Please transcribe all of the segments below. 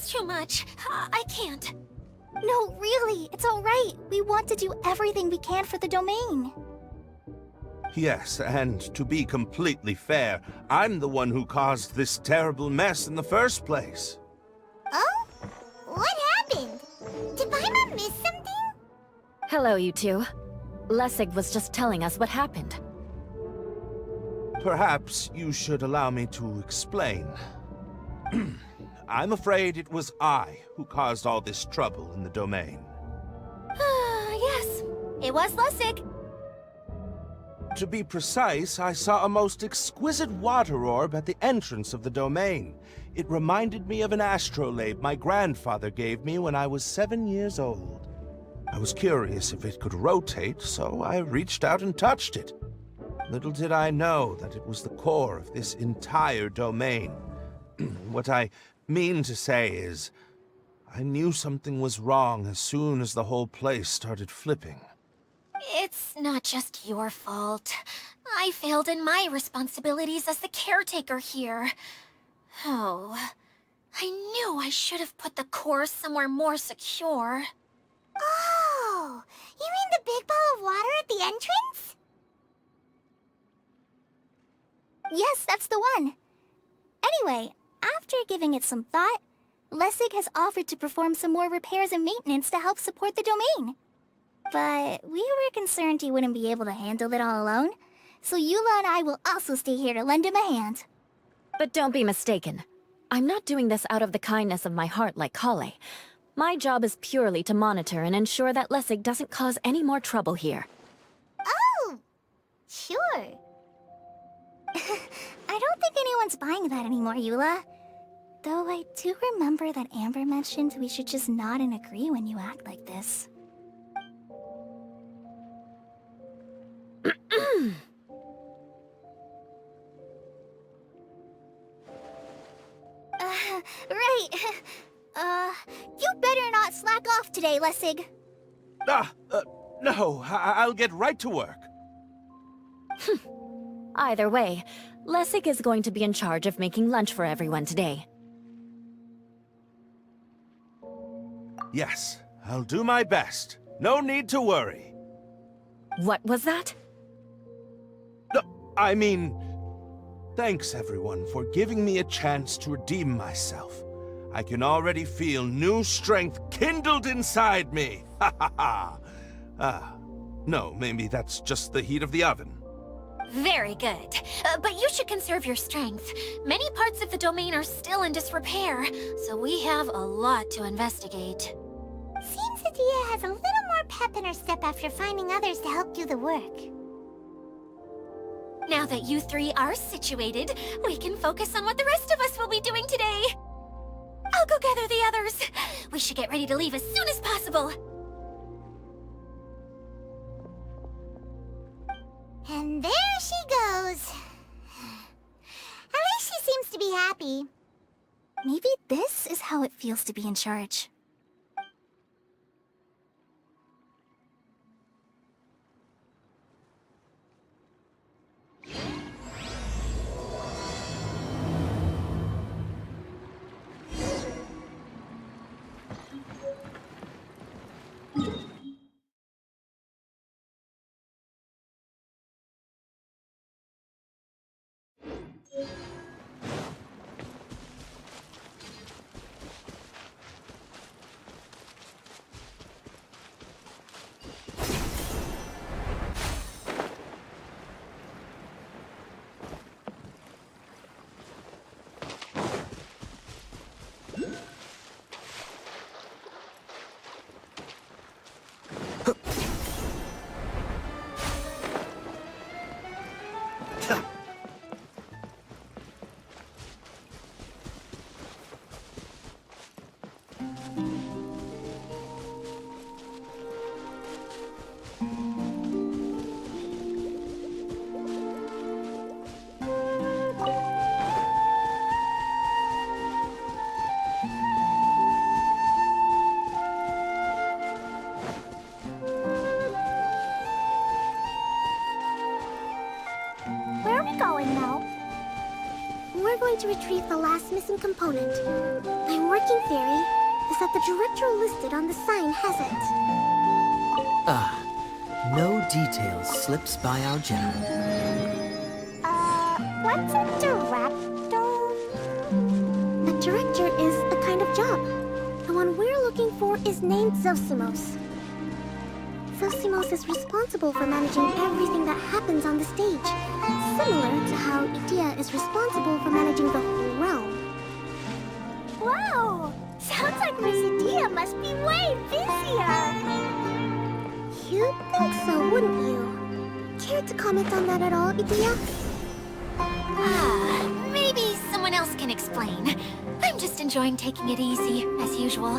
That's too much. I can't. No, really, it's all right. We want to do everything we can for the domain. Yes, and to be completely fair, I'm the one who caused this terrible mess in the first place. Oh? What happened? Did Paimon miss something? Hello, you two. Lessig was just telling us what happened. Perhaps you should allow me to explain. I'm afraid it was I who caused all this trouble in the domain. Yes, it was Lessig. To be precise, I saw a most exquisite water orb at the entrance of the domain. It reminded me of an astrolabe my grandfather gave me when I was 7 years old. I was curious if it could rotate, so I reached out and touched it. Little did I know that it was the core of this entire domain. What I mean to say is, I knew something was wrong as soon as the whole place started flipping. It's not just your fault. I failed in my responsibilities as the caretaker here. Oh, I knew I should have put the core somewhere more secure. Oh, you mean the big ball of water at the entrance? Yes, that's the one. Anyway, after giving it some thought, Lessig has offered to perform some more repairs and maintenance to help support the domain. But we were concerned he wouldn't be able to handle it all alone, so Eula and I will also stay here to lend him a hand. But don't be mistaken. I'm not doing this out of the kindness of my heart like Kale. My job is purely to monitor and ensure that Lessig doesn't cause any more trouble here. Oh, sure. I don't think anyone's buying that anymore, Eula. Though I do remember that Amber mentioned we should just nod and agree when you act like this. Right. You better not slack off today, Lessig. No, I'll get right to work. Either way, Lessig is going to be in charge of making lunch for everyone today. Yes, I'll do my best. No need to worry. What was that? No, I mean, thanks everyone for giving me a chance to redeem myself. I can already feel new strength kindled inside me. Ha ha ha. No, maybe that's just the heat of the oven. Very good. But you should conserve your strength. Many parts of the domain are still in disrepair, so we have a lot to investigate. Seems Adia has a little more pep in her step after finding others to help do the work. Now that you three are situated, we can focus on what the rest of us will be doing today. I'll go gather the others. We should get ready to leave as soon as possible. And there she goes. At least she seems to be happy. Maybe this is how it feels to be in charge. Where are we going now? We're going to retrieve the last missing component. I'm working working theory is that the director listed on the sign hasn't. No details slips by our general. What's a director? A director is a kind of job. The one we're looking for is named Zosimos. Zosimos is responsible for managing everything that happens on the stage, similar to how Idea is responsible for managing the whole realm. Whoa! Sounds like Miss Idea must be way busier. You'd think so, wouldn't you? Care to comment on that at all, Idea? Maybe someone else can explain. I'm just enjoying taking it easy, as usual.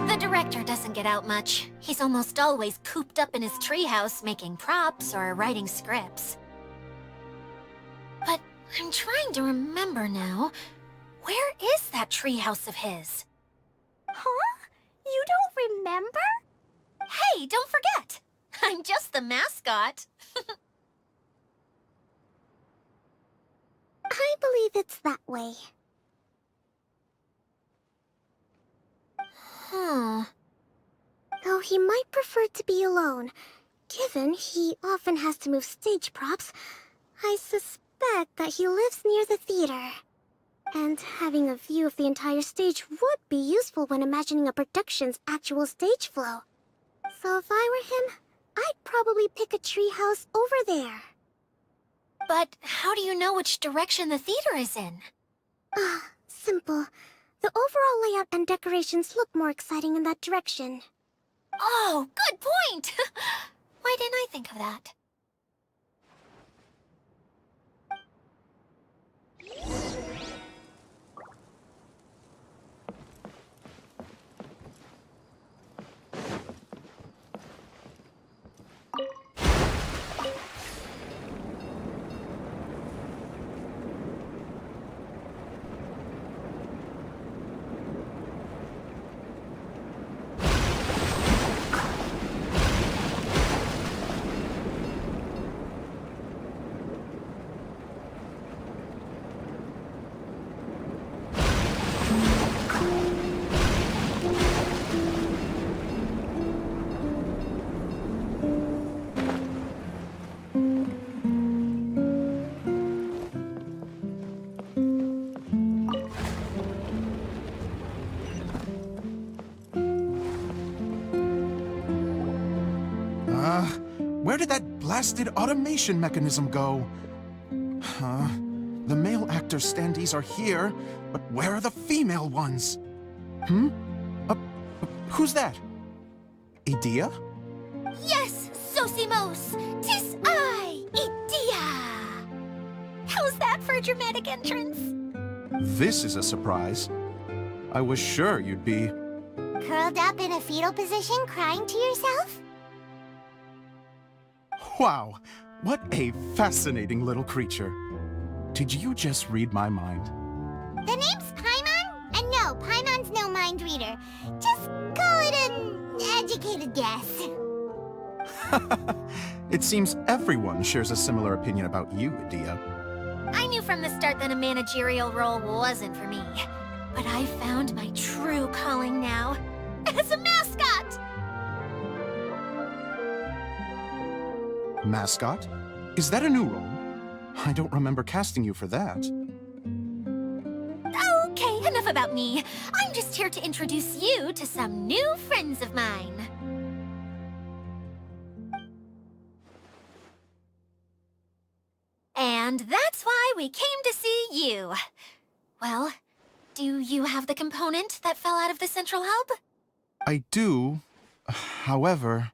The director doesn't get out much. He's almost always cooped up in his treehouse making props or writing scripts. But I'm trying to remember now. Where is that treehouse of his? Huh? You don't remember? Hey, don't forget! I'm just the mascot. I believe it's that way. Though he might prefer to be alone, given he often has to move stage props, I suspect that he lives near the theater. And having a view of the entire stage would be useful when imagining a production's actual stage flow. So if I were him, I'd probably pick a treehouse over there. But how do you know which direction the theater is in? Simple. The overall layout and decorations look more exciting in that direction. Oh, good point! Why didn't I think of that? Where did that blasted automation mechanism go? The male actor standees are here, but where are the female ones? Who's that? Idea? Yes, Zosimos! 'Tis I, Idea! How's that for a dramatic entrance? This is a surprise. I was sure you'd be... Curled up in a fetal position, crying to yourself? Wow, what a fascinating little creature. Did you just read my mind? The name's Paimon? And no, Paimon's no mind reader. Just call it an educated guess. It seems everyone shares a similar opinion about you, Idea. I knew from the start that a managerial role wasn't for me. But I found my true calling now. As a mascot! Mascot? Is that a new role? I don't remember casting you for that. Okay, enough about me. I'm just here to introduce you to some new friends of mine. And that's why we came to see you. Well, do you have the component that fell out of the central hub? I do. However,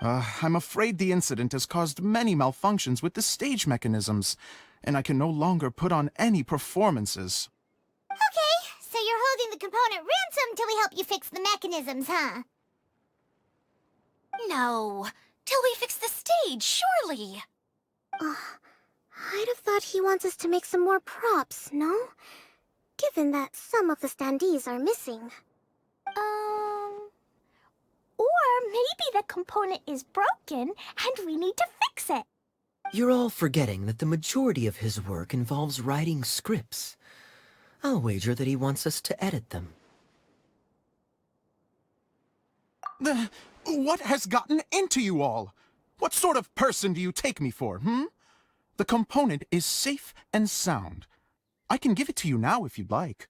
I'm afraid the incident has caused many malfunctions with the stage mechanisms, and I can no longer put on any performances. Okay, so you're holding the component ransom till we help you fix the mechanisms, huh? No, till we fix the stage, surely. I'd have thought he wants us to make some more props, no? Given that some of the standees are missing. Or maybe the component is broken and we need to fix it. You're all forgetting that the majority of his work involves writing scripts. I'll wager that he wants us to edit them. What has gotten into you all? What sort of person do you take me for, hmm? The component is safe and sound. I can give it to you now if you'd like.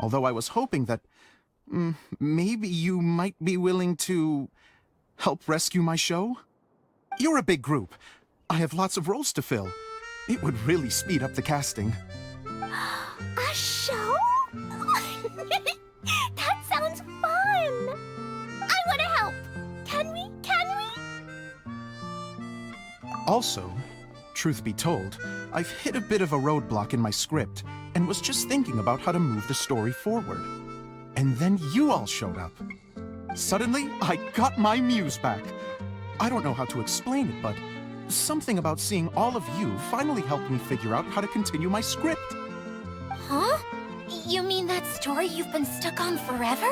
Although I was hoping that maybe you might be willing to help rescue my show? You're a big group. I have lots of roles to fill. It would really speed up the casting. A show? That sounds fun! I want to help! Can we? Also, truth be told, I've hit a bit of a roadblock in my script and was just thinking about how to move the story forward. And then you all showed up. Suddenly, I got my muse back. I don't know how to explain it, but something about seeing all of you finally helped me figure out how to continue my script. Huh? You mean that story you've been stuck on forever?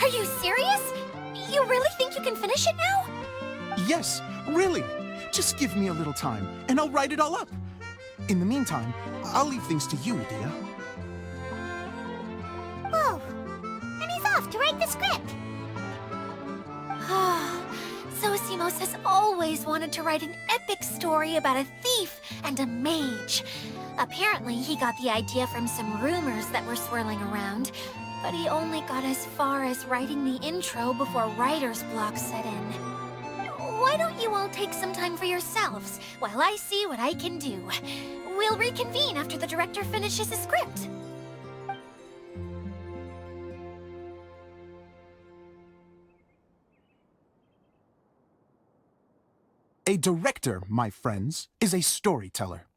Are you serious? You really think you can finish it now? Yes, really. Just give me a little time, and I'll write it all up. In the meantime, I'll leave things to you, Dia. Whoa! And he's off to write the script! Zosimos has always wanted to write an epic story about a thief and a mage. Apparently, he got the idea from some rumors that were swirling around, but he only got as far as writing the intro before writer's block set in. Why don't you all take some time for yourselves while I see what I can do? We'll reconvene after the director finishes his script. A director, my friends, is a storyteller.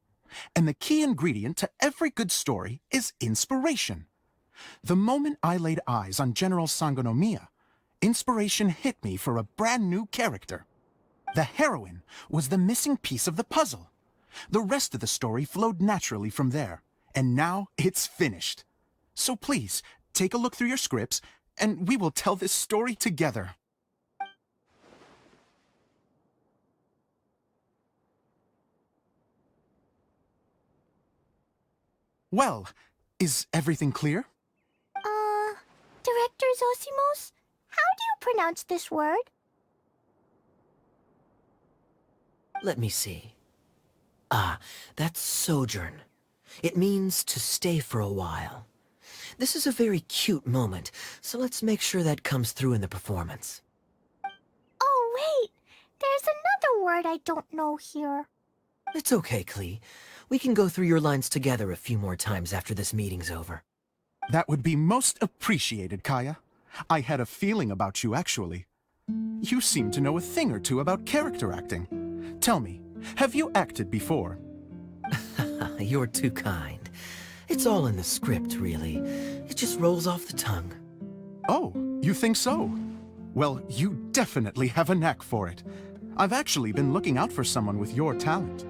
And the key ingredient to every good story is inspiration. The moment I laid eyes on General Sangonomiya, inspiration hit me for a brand new character. The heroine was the missing piece of the puzzle. The rest of the story flowed naturally from there, and now it's finished. So please, take a look through your scripts, and we will tell this story together. Well, is everything clear? Director Zosimos, how do you pronounce this word? Let me see. Ah, that's sojourn. It means to stay for a while. This is a very cute moment, so let's make sure that comes through in the performance. Oh, wait! There's another word I don't know here. It's okay, Klee. We can go through your lines together a few more times after this meeting's over. That would be most appreciated, Kaya. I had a feeling about you, actually. You seem to know a thing or two about character acting. Tell me, have you acted before? You're too kind. It's all in the script, really. It just rolls off the tongue. Oh, you think so? Well, you definitely have a knack for it. I've actually been looking out for someone with your talent.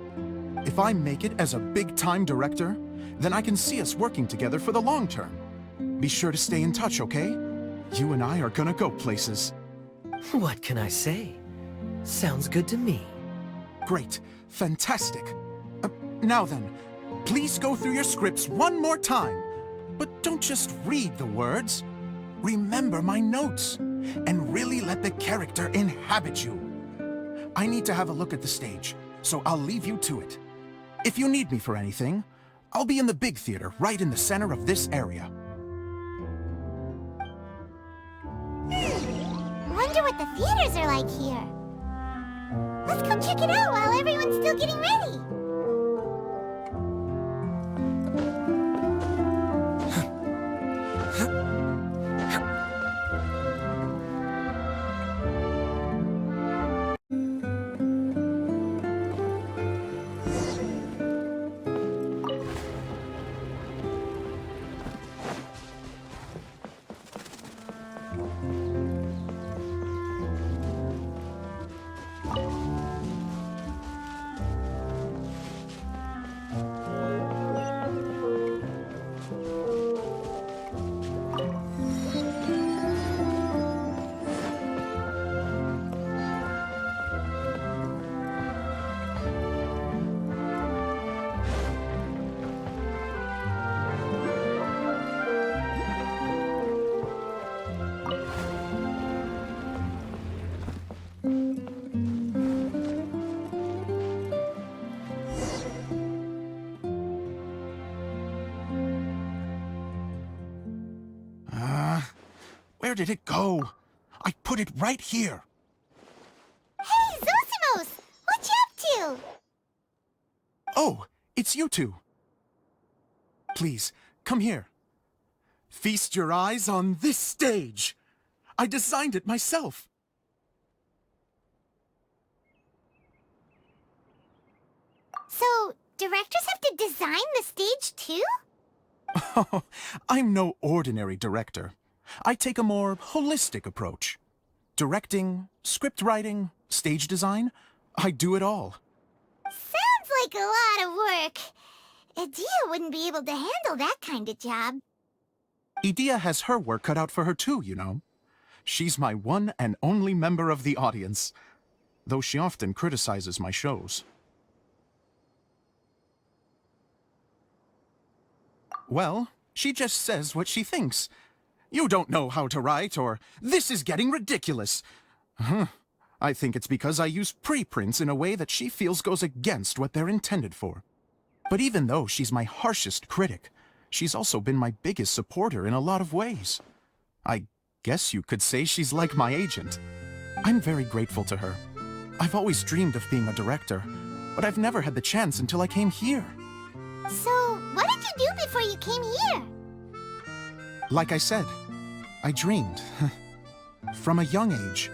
If I make it as a big-time director, then I can see us working together for the long term. Be sure to stay in touch, okay? You and I are gonna go places. What can I say? Sounds good to me. Great. Fantastic. Now then, please go through your scripts one more time. But don't just read the words. Remember my notes, and really let the character inhabit you. I need to have a look at the stage, so I'll leave you to it. If you need me for anything, I'll be in the big theater right in the center of this area. Wonder what the theaters are like here. Let's go check it out while everyone's still getting ready. did it go? I put it right here. Hey, Zosimos! What you up to? Oh, it's you two. Please, come here. Feast your eyes on this stage. I designed it myself. So, directors have to design the stage too? Oh, I'm no ordinary director. I take a more holistic approach. Directing, script writing, stage design, I do it all. Sounds like a lot of work. Adia wouldn't be able to handle that kind of job. Idea has her work cut out for her too, you know. She's my one and only member of the audience, though she often criticizes my shows. Well, she just says what she thinks. You don't know how to write, or this is getting ridiculous. I think it's because I use preprints in a way that she feels goes against what they're intended for. But even though she's my harshest critic, she's also been my biggest supporter in a lot of ways. I guess you could say she's like my agent. I'm very grateful to her. I've always dreamed of being a director, but I've never had the chance until I came here. So, what did you do before you came here? Like I said, I dreamed. From a young age,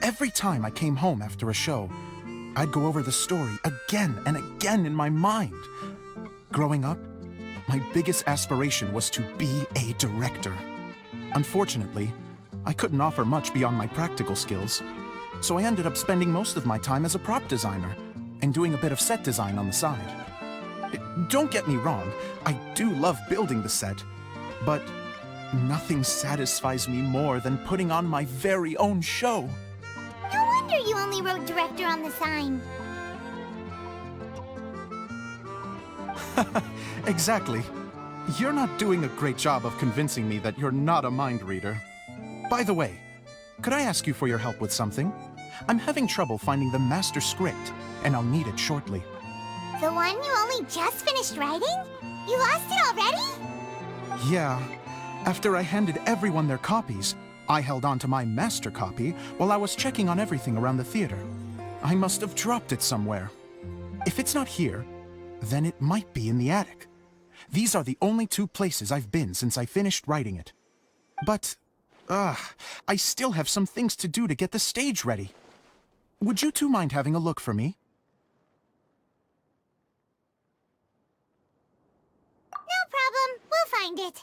every time I came home after a show, I'd go over the story again and again in my mind. Growing up, my biggest aspiration was to be a director. Unfortunately, I couldn't offer much beyond my practical skills, so I ended up spending most of my time as a prop designer and doing a bit of set design on the side. Don't get me wrong, I do love building the set, but nothing satisfies me more than putting on my very own show. No wonder you only wrote director on the sign. Exactly. You're not doing a great job of convincing me that you're not a mind reader. By the way, could I ask you for your help with something? I'm having trouble finding the master script, and I'll need it shortly. The one you only just finished writing? You lost it already? Yeah. After I handed everyone their copies, I held on to my master copy while I was checking on everything around the theater. I must have dropped it somewhere. If it's not here, then it might be in the attic. These are the only two places I've been since I finished writing it. But, I still have some things to do to get the stage ready. Would you two mind having a look for me? No problem. We'll find it.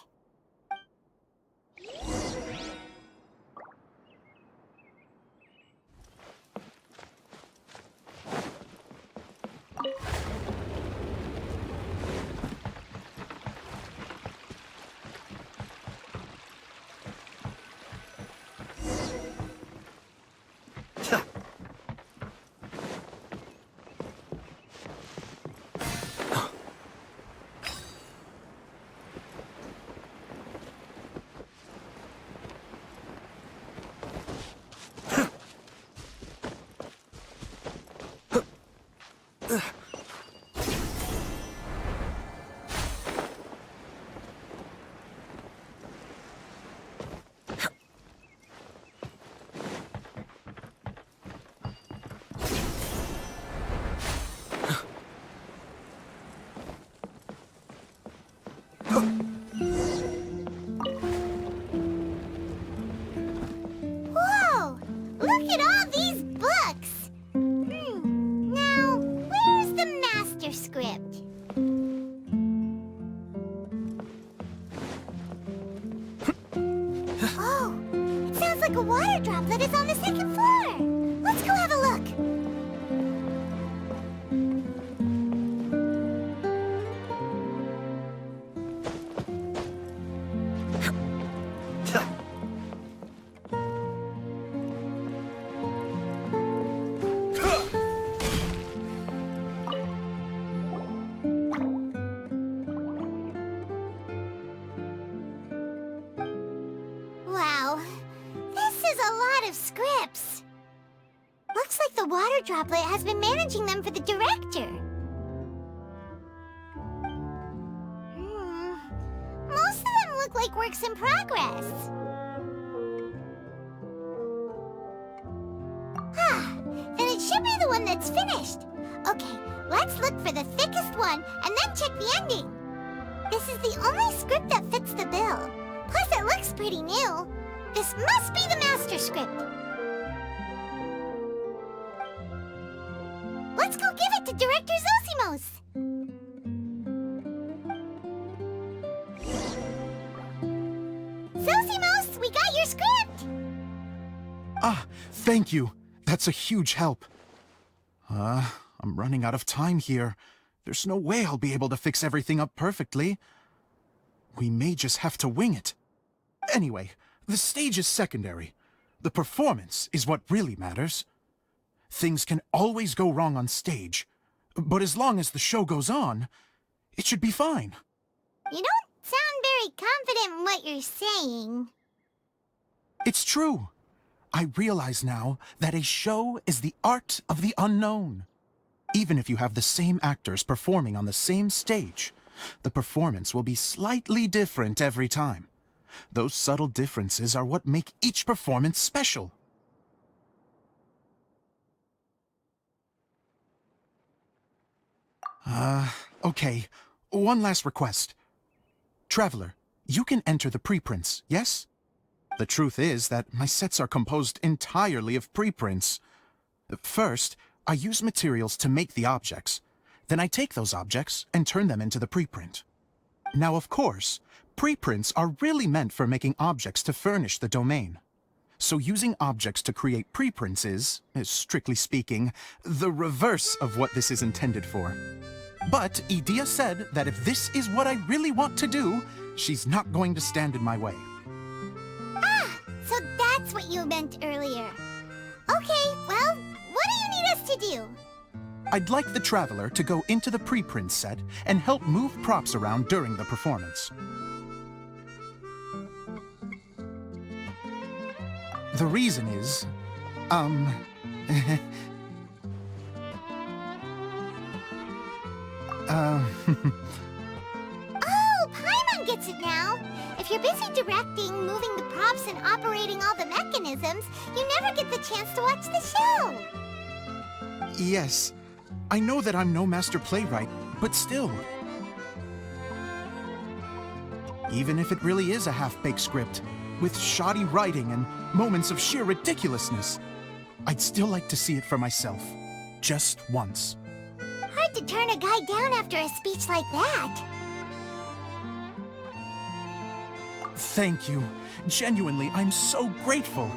Whoa! Look at all these books! Now, where's the master script? Oh, it sounds like a water droplet is on the second floor! Let's go have a look! Wow, this is a lot of scripts. Looks like the water droplet has been managing them for the director. Most of them look like works in progress. Let's look for the thickest one and then check the ending. This is the only script that fits the bill. Plus, it looks pretty new. This must be the master script. Let's go give it to Director Zosimos. Zosimos, we got your script! Ah, thank you. That's a huge help. I'm running out of time here. There's no way I'll be able to fix everything up perfectly. We may just have to wing it. Anyway, the stage is secondary. The performance is what really matters. Things can always go wrong on stage, but as long as the show goes on, it should be fine. You don't sound very confident in what you're saying. It's true. I realize now that a show is the art of the unknown. Even if you have the same actors performing on the same stage, the performance will be slightly different every time. Those subtle differences are what make each performance special. Okay. One last request. Traveler, you can enter the preprints, yes? The truth is that my sets are composed entirely of preprints. First, I use materials to make the objects. Then I take those objects and turn them into the preprint. Now, of course, preprints are really meant for making objects to furnish the domain. So using objects to create preprints is, strictly speaking, the reverse of what this is intended for. But Edea said that if this is what I really want to do, she's not going to stand in my way. Ah, so that's what you meant earlier. Okay, well, what do you need us to do? I'd like the Traveler to go into the preprint set and help move props around during the performance. The reason is, Oh, Paimon gets it now. If you're busy directing, moving the props, and operating all the mechanisms, you never get the chance to watch the show. Yes, I know that I'm no master playwright, but still. Even if it really is a half-baked script, with shoddy writing and moments of sheer ridiculousness, I'd still like to see it for myself, just once. Hard to turn a guy down after a speech like that. Thank you. Genuinely, I'm so grateful.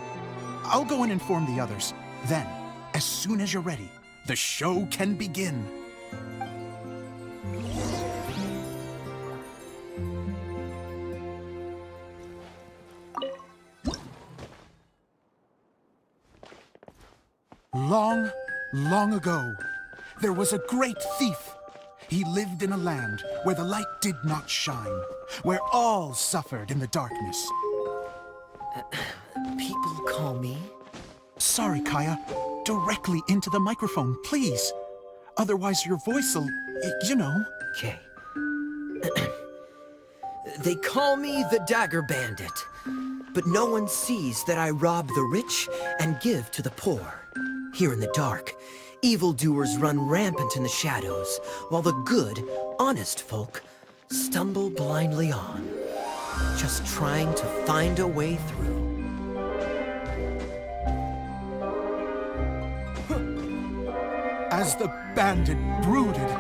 I'll go and inform the others. Then, as soon as you're ready, the show can begin. Long, long ago, there was a great thief. He lived in a land where the light did not shine, where all suffered in the darkness. People call me... Sorry, Kaya. Directly into the microphone, please. Otherwise your voice'll, you know. Okay. They call me the Dagger Bandit, but no one sees that I rob the rich and give to the poor. Here in the dark, evildoers run rampant in the shadows, while the good, honest folk stumble blindly on, just trying to find a way through. As the bandit brooded,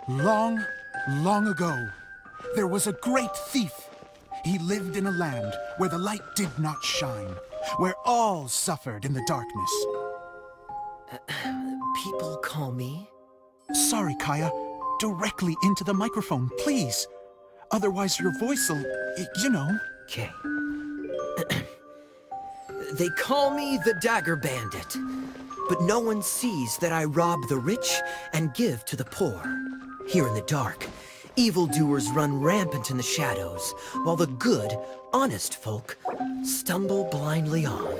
long, long ago, there was a great thief. He lived in a land where the light did not shine, where all suffered in the darkness. People call me... Sorry, Kaya. Directly into the microphone, please. Otherwise your voice'll, you know. Okay. They call me the Dagger Bandit, but no one sees that I rob the rich and give to the poor. Here in the dark, Evildoers run rampant in the shadows, while the good, honest folk stumble blindly on.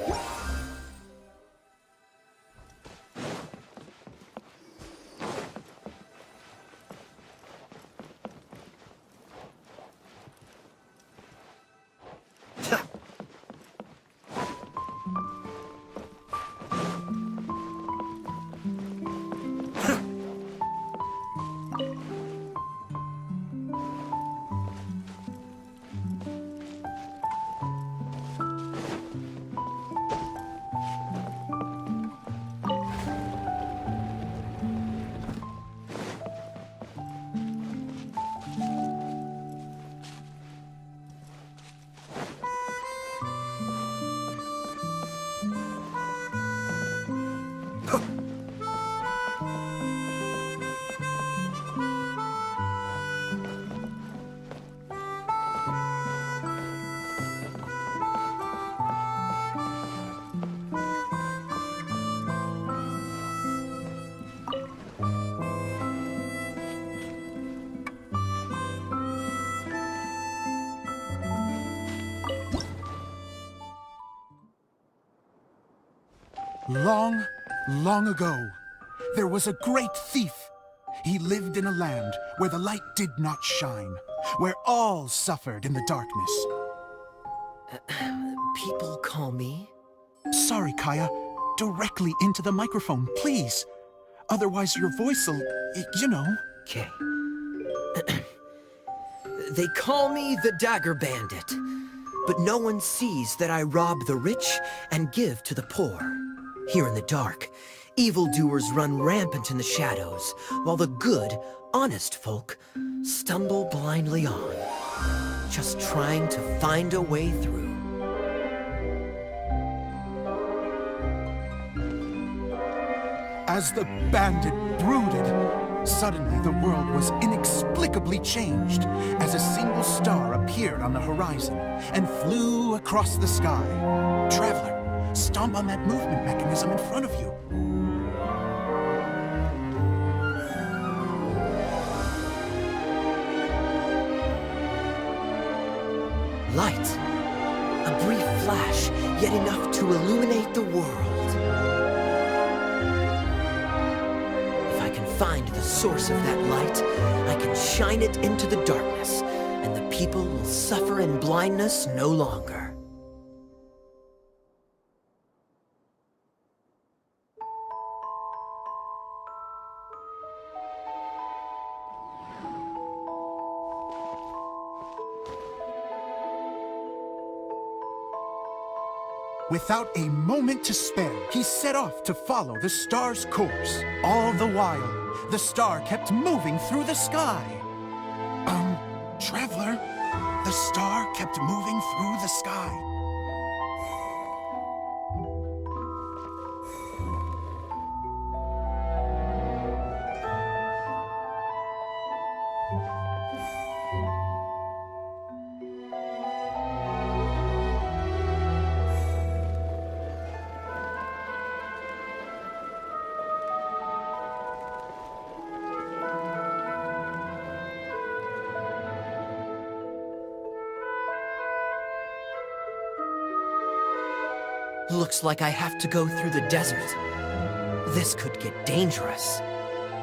Long, long ago, there was a great thief. He lived in a land where the light did not shine, where all suffered in the darkness. People call me... Sorry, Kaya. Directly into the microphone, please. Otherwise your voice'll, you know. Okay. They call me the Dagger Bandit, but no one sees that I rob the rich and give to the poor. Here in the dark, evildoers run rampant in the shadows, while the good, honest folk stumble blindly on, just trying to find a way through. As the bandit brooded, suddenly the world was inexplicably changed as a single star appeared on the horizon and flew across the sky. Traveler, stomp on that movement mechanism in front of you. Light. A brief flash, yet enough to illuminate the world. If I can find the source of that light, I can shine it into the darkness, and the people will suffer in blindness no longer. Without a moment to spare, he set off to follow the star's course. All the while, the star kept moving through the sky. Traveler, the star kept moving through the sky. Looks like I have to go through the desert. This could get dangerous.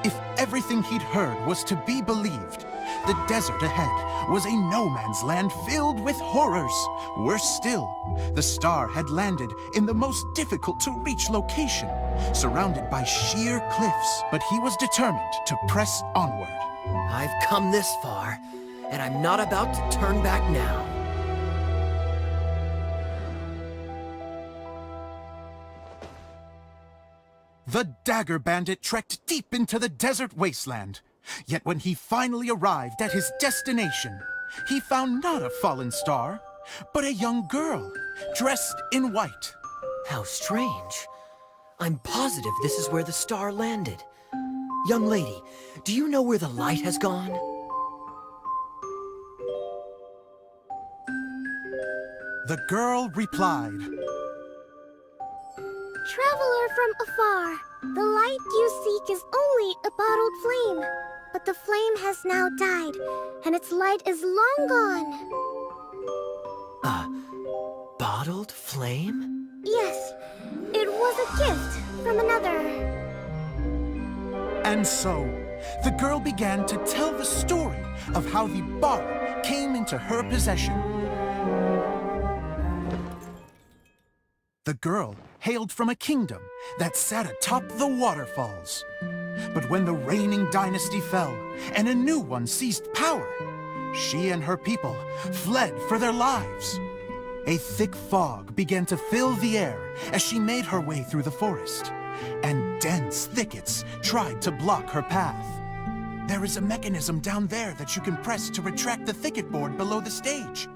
If everything he'd heard was to be believed, the desert ahead was a no-man's land filled with horrors. Worse still, the star had landed in the most difficult-to-reach location, surrounded by sheer cliffs. But he was determined to press onward. I've come this far, and I'm not about to turn back now. The Dagger Bandit trekked deep into the desert wasteland. Yet when he finally arrived at his destination, he found not a fallen star, but a young girl, dressed in white. How strange. I'm positive this is where the star landed. Young lady, do you know where the light has gone? The girl replied, Traveler from afar, the light you seek is only a bottled flame. but the flame has now died, and its light is long gone. Bottled flame? Yes, it was a gift from another. And so, the girl began to tell the story of how the bottle came into her possession. The girl hailed from a kingdom that sat atop the waterfalls. But when the reigning dynasty fell and a new one seized power, she and her people fled for their lives. A thick fog began to fill the air as she made her way through the forest, and dense thickets tried to block her path. There is a mechanism down there that you can press to retract the thicket board below the stage.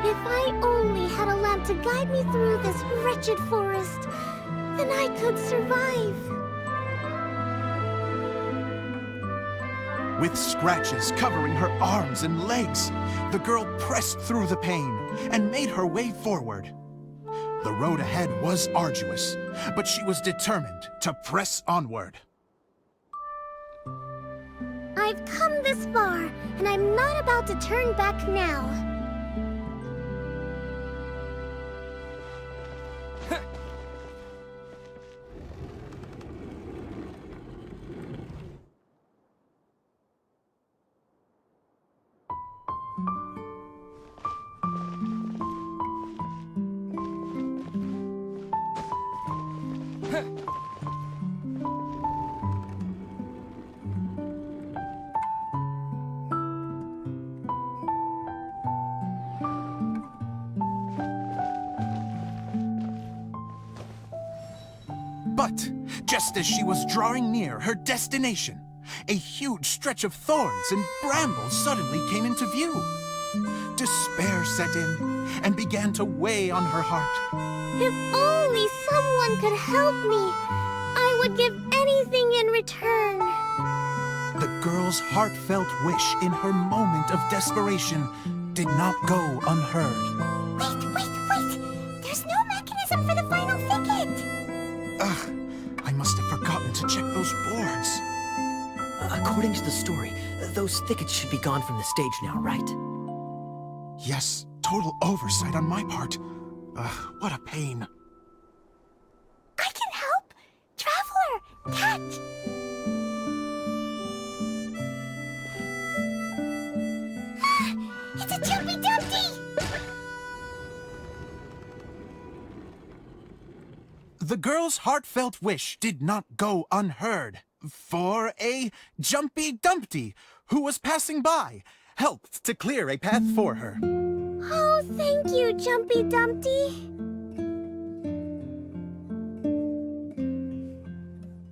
If I only had a lamp to guide me through this wretched forest, then I could survive. With scratches covering her arms and legs, the girl pressed through the pain and made her way forward. The road ahead was arduous, but she was determined to press onward. I've come this far, and I'm not about to turn back now. But just as she was drawing near her destination, a huge stretch of thorns and brambles suddenly came into view. Despair set in and began to weigh on her heart. If only someone could help me, I would give anything in return. The girl's heartfelt wish in her moment of desperation did not go unheard. Wait! There's no mechanism for the final thicket! Ugh, I must have forgotten to check those boards. According to the story, those thickets should be gone from the stage now, right? Yes, total oversight on my part. What a pain. I can help! Traveler, catch! It's a Jumpy Dumpty! The girl's heartfelt wish did not go unheard, for a Jumpy Dumpty, who was passing by, helped to clear a path for her. Oh, thank you, Jumpy Dumpty.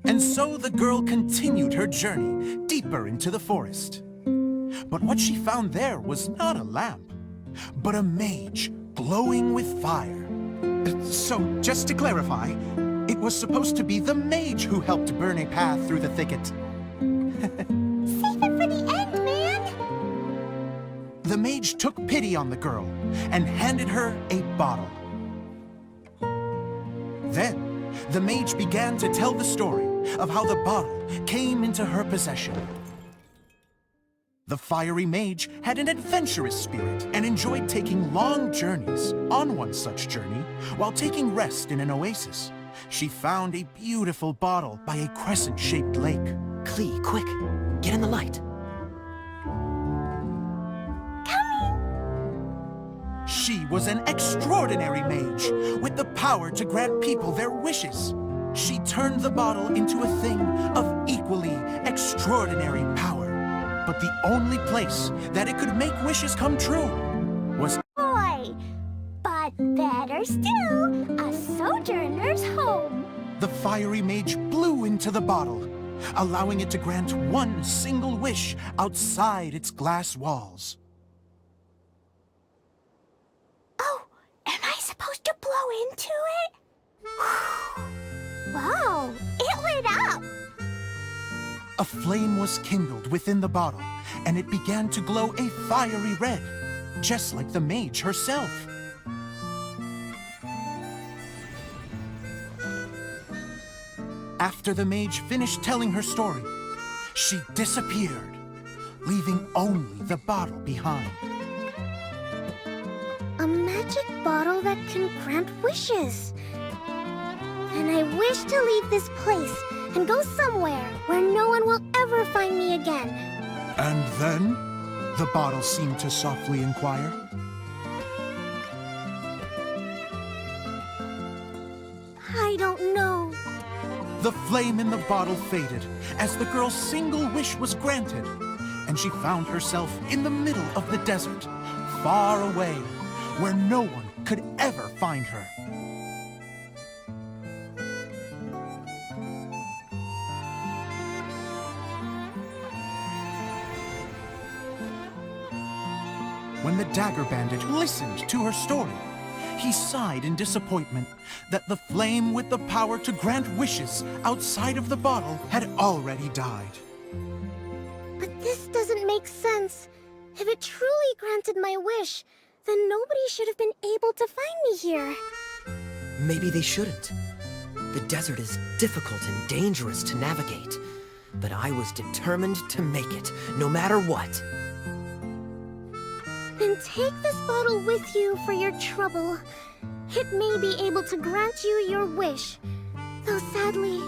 And so the girl continued her journey deeper into the forest. But what she found there was not a lamp, but a mage glowing with fire. So, just to clarify, it was supposed to be the mage who helped burn a path through the thicket. Save it for the end, man! The mage took pity on the girl and handed her a bottle. Then, the mage began to tell the story of how the bottle came into her possession. The fiery mage had an adventurous spirit and enjoyed taking long journeys. On one such journey, while taking rest in an oasis, she found a beautiful bottle by a crescent-shaped lake. Klee, quick! Get in the light! She was an extraordinary mage, with the power to grant people their wishes. She turned the bottle into a thing of equally extraordinary power. But the only place that it could make wishes come true was... Boy, but better still, a sojourner's home. The fiery mage blew into the bottle, allowing it to grant one single wish outside its glass walls. Oh, am I supposed to blow into it? Wow, it lit up! A flame was kindled within the bottle, and it began to glow a fiery red, just like the mage herself. After the mage finished telling her story, she disappeared, leaving only the bottle behind. A magic bottle that can grant wishes. And I wish to leave this place and go somewhere where no one will ever find me again. And then, the bottle seemed to softly inquire. I don't know. The flame in the bottle faded as the girl's single wish was granted, and she found herself in the middle of the desert, far away, where no one could ever find her. When the Dagger Bandit listened to her story, he sighed in disappointment that the flame with the power to grant wishes outside of the bottle had already died. But this doesn't make sense. If it truly granted my wish, then nobody should have been able to find me here. Maybe they shouldn't. The desert is difficult and dangerous to navigate, but I was determined to make it, no matter what. Then take this bottle with you for your trouble. It may be able to grant you your wish, though sadly,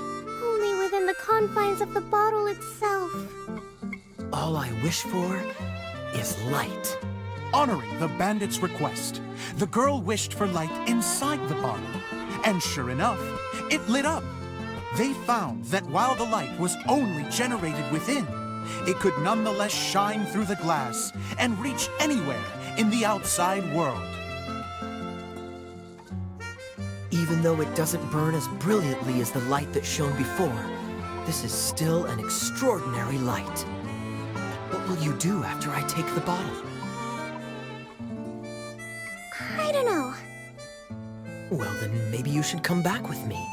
only within the confines of the bottle itself. All I wish for is light. Honoring the bandit's request, the girl wished for light inside the bottle, and sure enough, it lit up. They found that while the light was only generated within, it could nonetheless shine through the glass and reach anywhere in the outside world. Even though it doesn't burn as brilliantly as the light that shone before, this is still an extraordinary light. What will you do after I take the bottle? I don't know. Well, then maybe you should come back with me.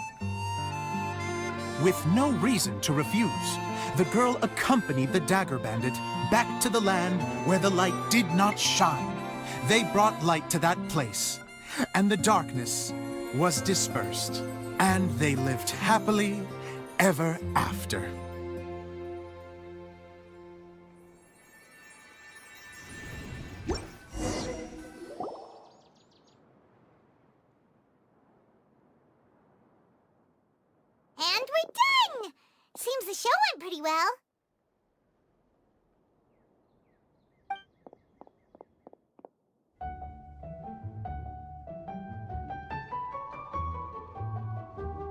With no reason to refuse, the girl accompanied the Dagger Bandit back to the land where the light did not shine. They brought light to that place, and the darkness was dispersed, and they lived happily ever after. And we're done! Seems the show went pretty well.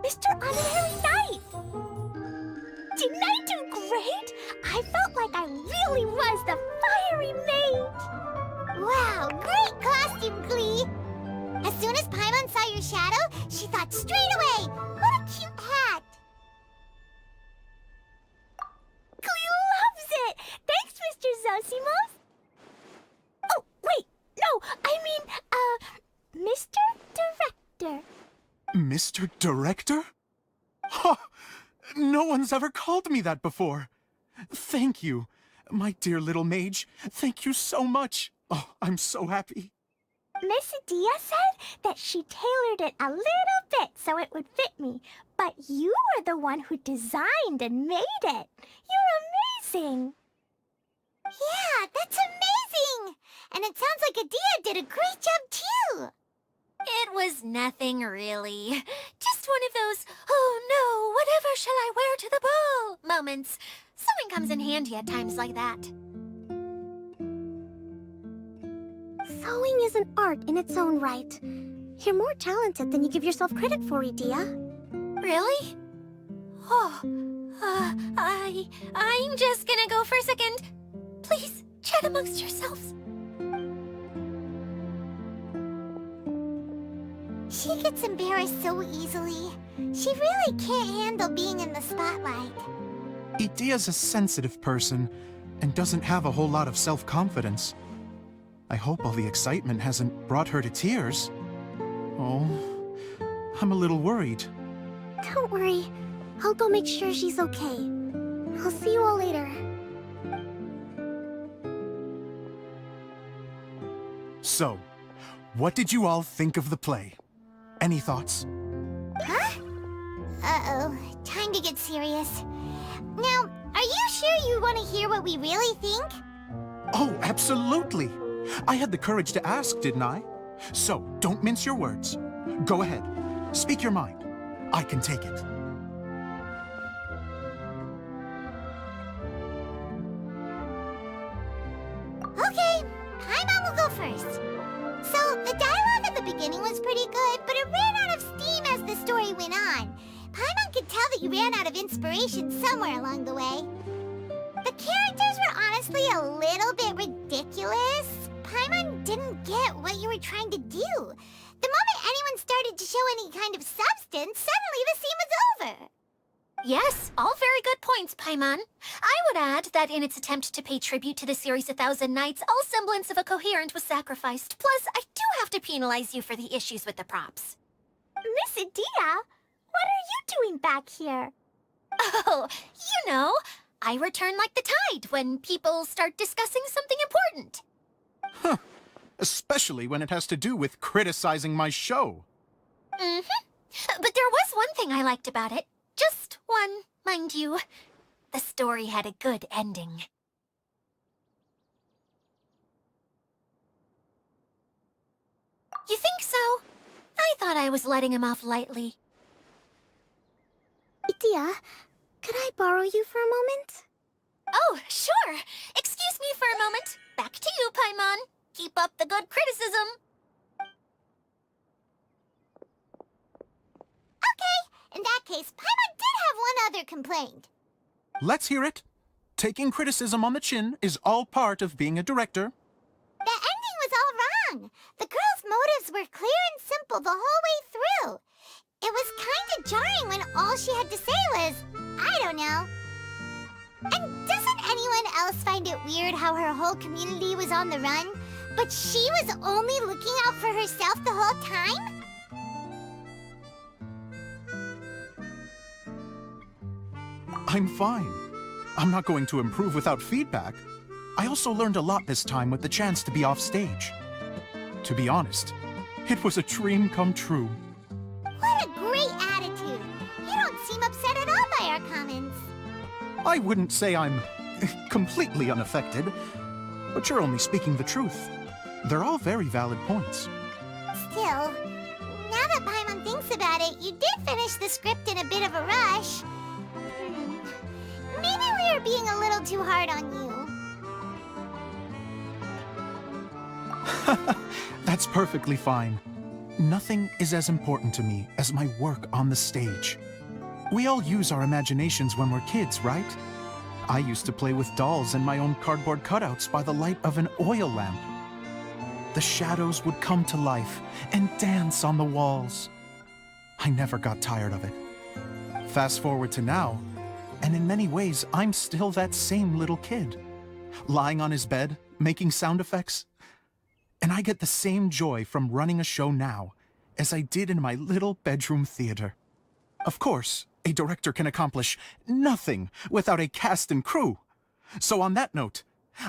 Mr. Honorary Knight! Didn't I do great? I felt like I really was the fiery mage! Wow, great costume, Klee! As soon as Paimon saw your shadow, she thought straight away, what a cute hat! Klee loves it! Thanks, Mr. Zosimos! Oh, wait, no, I mean, Mr. Director. Mr. Director? Ha! No one's ever called me that before. Thank you, my dear little mage. Thank you so much. Oh, I'm so happy. Miss Adia said that she tailored it a little bit so it would fit me, but you were the one who designed and made it. You're amazing. Yeah, that's amazing! And it sounds like Adia did a great job too. It was nothing really. Just one of those, oh no, whatever shall I wear to the ball moments. Sewing comes in handy at times like that. Sewing is an art in its own right. You're more talented than you give yourself credit for, Idia. Really? Oh, I'm just gonna go for a second. Please, chat amongst yourselves. She gets embarrassed so easily. She really can't handle being in the spotlight. Idia's a sensitive person and doesn't have a whole lot of self-confidence. I hope all the excitement hasn't brought her to tears. Oh, I'm a little worried. Don't worry. I'll go make sure she's okay. I'll see you all later. So, what did you all think of the play? Any thoughts? Huh? Uh-oh. Time to get serious. Now, are you sure you want to hear what we really think? Oh, absolutely. I had the courage to ask, didn't I? So, don't mince your words. Go ahead. Speak your mind. I can take it. Okay, Paimon will go first. So, the dialogue at the beginning was pretty good, but it ran out of steam as the story went on. Paimon could tell that you ran out of inspiration somewhere along the way. The characters were honestly a little bit ridiculous. Paimon didn't get what you were trying to do. The moment anyone started to show any kind of substance, suddenly the scene was over. Yes, all very good points, Paimon. I would add that in its attempt to pay tribute to the series 1,000 Nights, all semblance of a coherent was sacrificed. Plus, I do have to penalize you for the issues with the props. Miss Adia, what are you doing back here? Oh, you know, I return like the tide when people start discussing something important. Huh. Especially when it has to do with criticizing my show. Mm-hmm. But there was one thing I liked about it. Just one, mind you. The story had a good ending. You think so? I thought I was letting him off lightly. Idia, could I borrow you for a moment? Oh, sure. Excuse me for a moment. Back to you, Paimon. Keep up the good criticism. Okay, in that case, Paimon did have one other complaint. Let's hear it. Taking criticism on the chin is all part of being a director. The ending was all wrong. The girl's motives were clear and simple the whole way through. It was kind of jarring when all she had to say was, I don't know. And doesn't anyone else find it weird how her whole community was on the run, but she was only looking out for herself the whole time? I'm fine. I'm not going to improve without feedback. I also learned a lot this time with the chance to be off stage. To be honest, it was a dream come true. What a great attitude. You don't seem upset at all by our comments. I wouldn't say I'm completely unaffected, but you're only speaking the truth. They're all very valid points. Still, now that Paimon thinks about it, you did finish the script in a bit of a rush. Maybe we were being a little too hard on you. That's perfectly fine. Nothing is as important to me as my work on the stage. We all use our imaginations when we're kids, right? I used to play with dolls and my own cardboard cutouts by the light of an oil lamp. The shadows would come to life and dance on the walls. I never got tired of it. Fast forward to now, and in many ways, I'm still that same little kid, lying on his bed, making sound effects. And I get the same joy from running a show now as I did in my little bedroom theater. Of course, a director can accomplish nothing without a cast and crew. So on that note,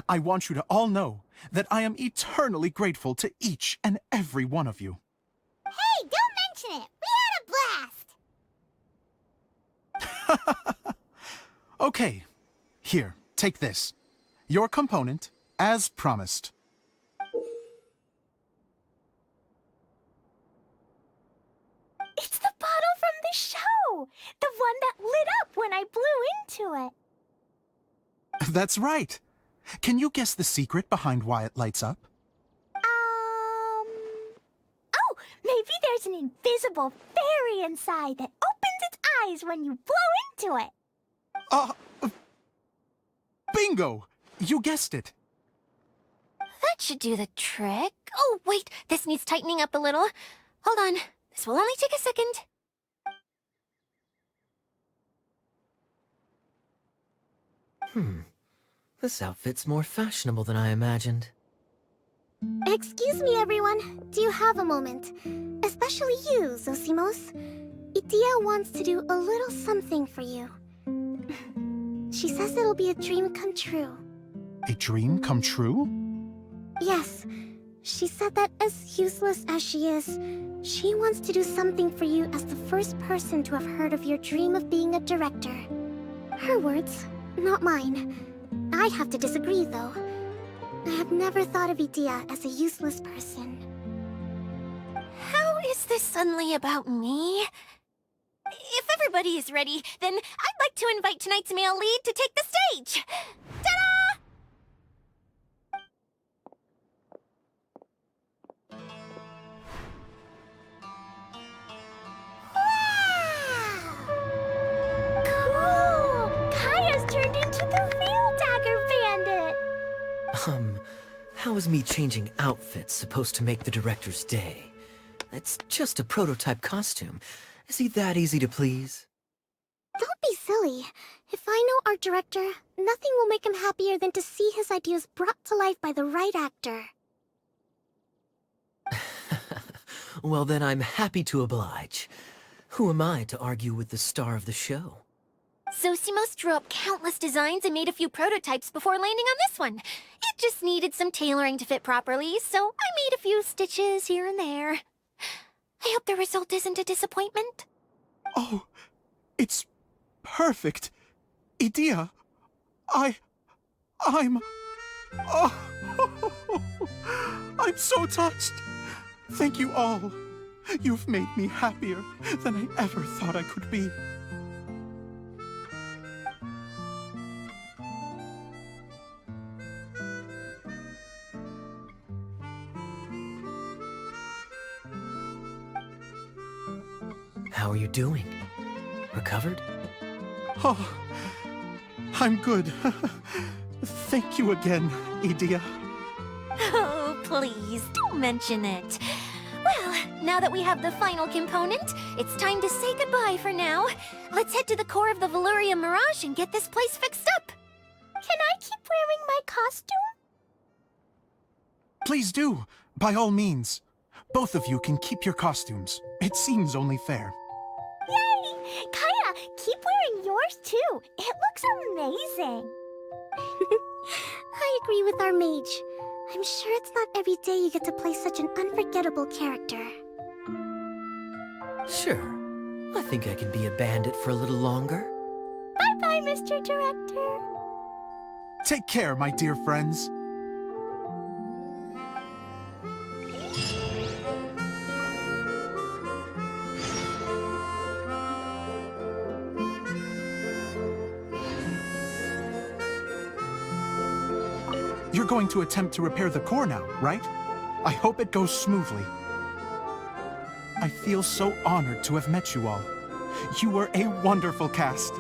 I want you to all know that I am eternally grateful to each and every one of you. Hey, don't mention it. We had a blast. Okay, here, take this. Your component, as promised. It's the bottle from the show! The one that lit up when I blew into it. That's right. Can you guess the secret behind why it lights up? Oh, maybe there's an invisible fairy inside that opens its eyes when you blow into it. Bingo! You guessed it. That should do the trick. Oh, wait, this needs tightening up a little. Hold on, this will only take a second. This outfit's more fashionable than I imagined. Excuse me, everyone. Do you have a moment? Especially you, Zosimos. Idia wants to do a little something for you. She says it'll be a dream come true. A dream come true? Yes. She said that as useless as she is, she wants to do something for you as the first person to have heard of your dream of being a director. Her words, not mine. I have to disagree, though. I have never thought of Idea as a useless person. How is this suddenly about me? If everybody is ready, then I'd like to invite tonight's male lead to take the stage! Ta-da! Cool! Kaya's turned into the real Dagger Bandit! How is me changing outfits supposed to make the director's day? It's just a prototype costume. Is he that easy to please? Don't be silly. If I know our director, nothing will make him happier than to see his ideas brought to life by the right actor. Well, then I'm happy to oblige. Who am I to argue with the star of the show? Zosimos drew up countless designs and made a few prototypes before landing on this one. It just needed some tailoring to fit properly, so I made a few stitches here and there. I hope the result isn't a disappointment. Oh, it's perfect. Idea, I'm... Oh, I'm so touched. Thank you all. You've made me happier than I ever thought I could be. How are you doing? Recovered? Oh, I'm good. Thank you again, Idea. Oh, please, don't mention it. Well, now that we have the final component, it's time to say goodbye for now. Let's head to the core of the Valuria Mirage and get this place fixed up. Can I keep wearing my costume? Please do, by all means. Both of you can keep your costumes. It seems only fair. Yay! Kaya, keep wearing yours too. It looks amazing. I agree with our mage. I'm sure it's not every day you get to play such an unforgettable character. Sure. I think I can be a bandit for a little longer. Bye-bye, Mr. Director. Take care, my dear friends. You're going to attempt to repair the core now, right? I hope it goes smoothly. I feel so honored to have met you all. You were a wonderful cast.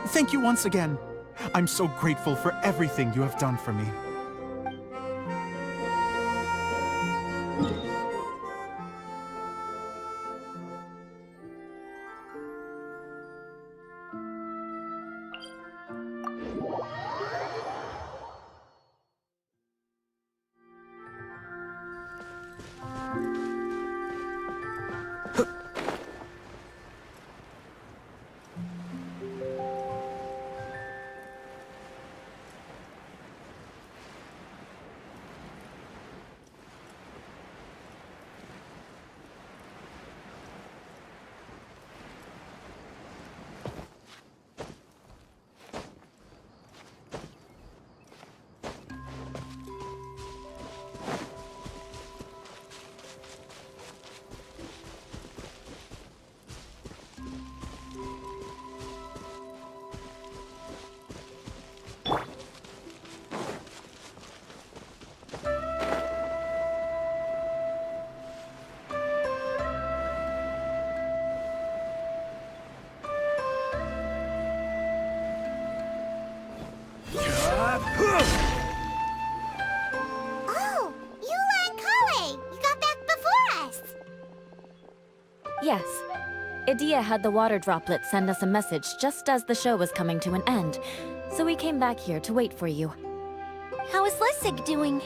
Thank you once again. I'm so grateful for everything you have done for me. Oh, Eula and Kale! You got back before us! Yes. Idea had the water droplet send us a message just as the show was coming to an end, so we came back here to wait for you. How is Lessig doing?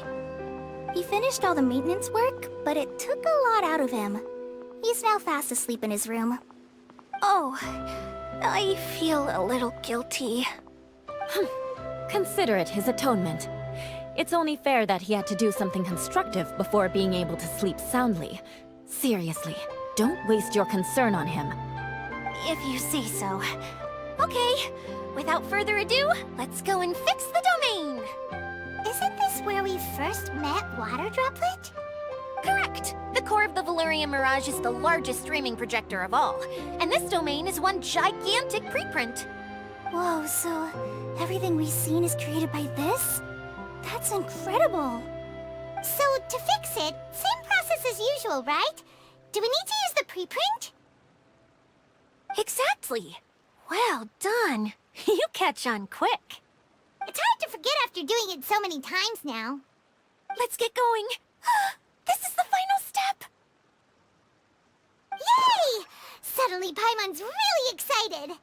He finished all the maintenance work, but it took a lot out of him. He's now fast asleep in his room. Oh, I feel a little guilty. Consider it his atonement. It's only fair that he had to do something constructive before being able to sleep soundly. Seriously, don't waste your concern on him. If you say so. Okay, without further ado, let's go and fix the domain! Isn't this where we first met Water Droplet? Correct! The core of the Valerian Mirage is the largest streaming projector of all, and this domain is one gigantic preprint. Whoa, so everything we've seen is created by this? That's incredible! So, to fix it, same process as usual, right? Do we need to use the preprint? Exactly! Well done! You catch on quick. It's hard to forget after doing it so many times now. Let's get going! This is the final step! Yay! Suddenly Paimon's really excited!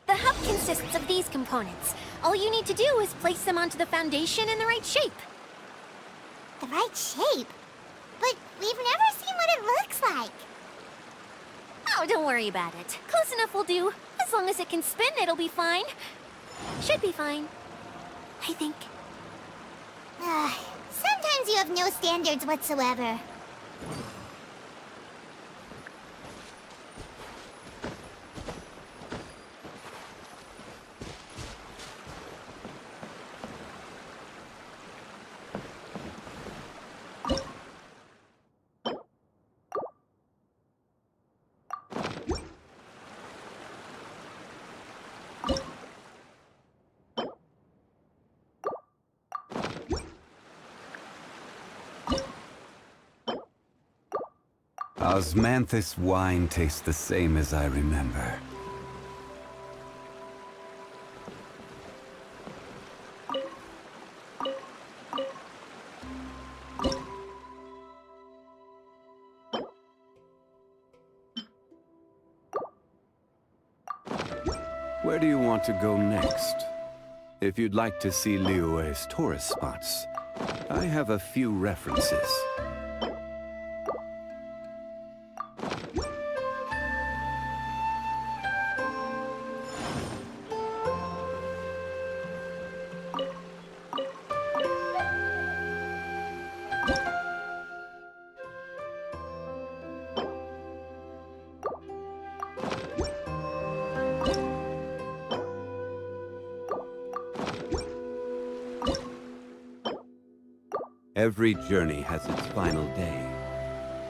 The hub consists of these components. All you need to do is place them onto the foundation in the right shape. The right shape? But we've never seen what it looks like. Oh, don't worry about it. Close enough will do. As long as it can spin, it'll be fine. Should be fine. I think. Sometimes you have no standards whatsoever. Osmanthus wine tastes the same as I remember. Where do you want to go next? If you'd like to see Liyue's tourist spots, I have a few references. Every journey has its final day.